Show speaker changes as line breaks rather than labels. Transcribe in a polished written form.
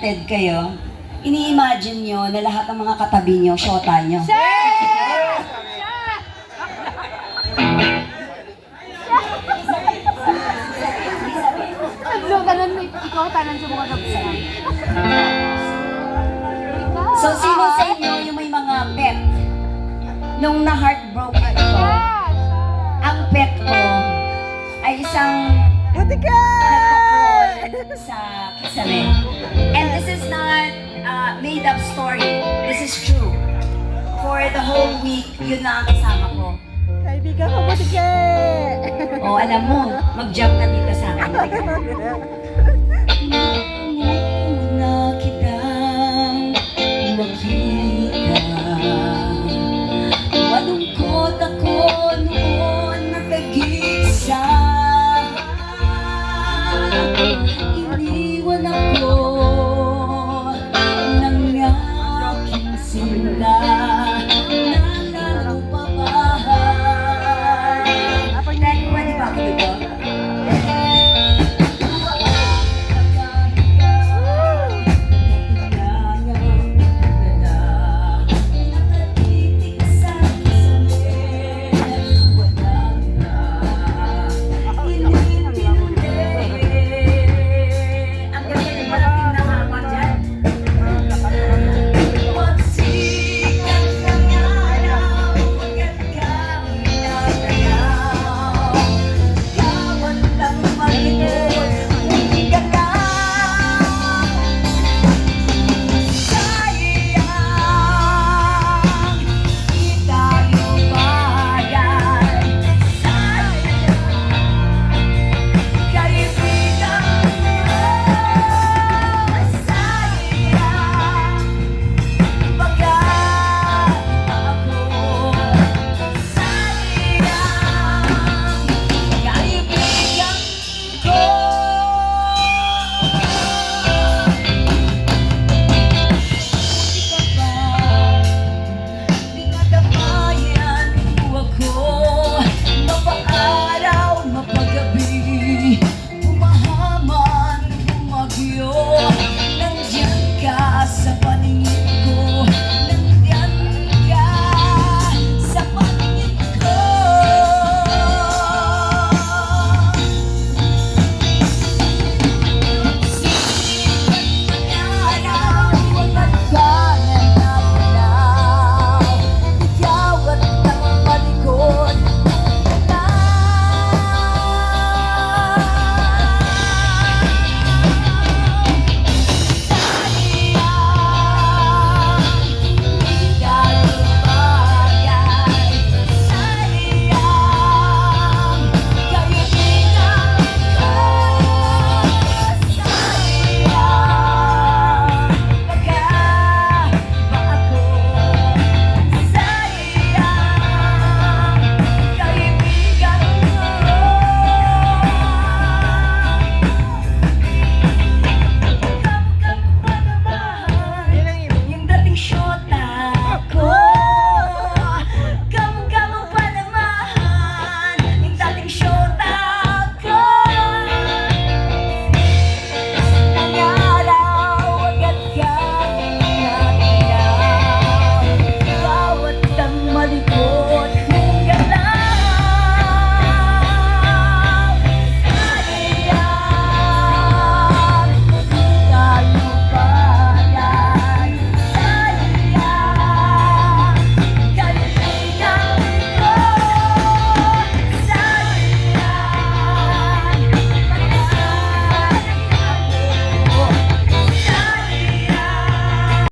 magkakapatid kayo, ini-imagine nyo na lahat ng mga katabi nyo, syota nyo.
Ikaw, tanan sa mga nabunan.
So, sino sa inyo yung may mga pet? Nung na-heartbroken ko, ang pet ko ay isang nagpo-crawl sa kisame. And this is not made-up story. This is true. For the whole week, yun na ang kasama ko.
Kaibigan ko, Butike!
O, alam mo, mag-jump ka dito sa akin. Na kitang makita. Malungkot ako noon na tag-isa. Iniwan ako ng aking sinta. Nalaro pa ba? Tek, pwede ba ako dito? Nandiyan ka sa paningin ko.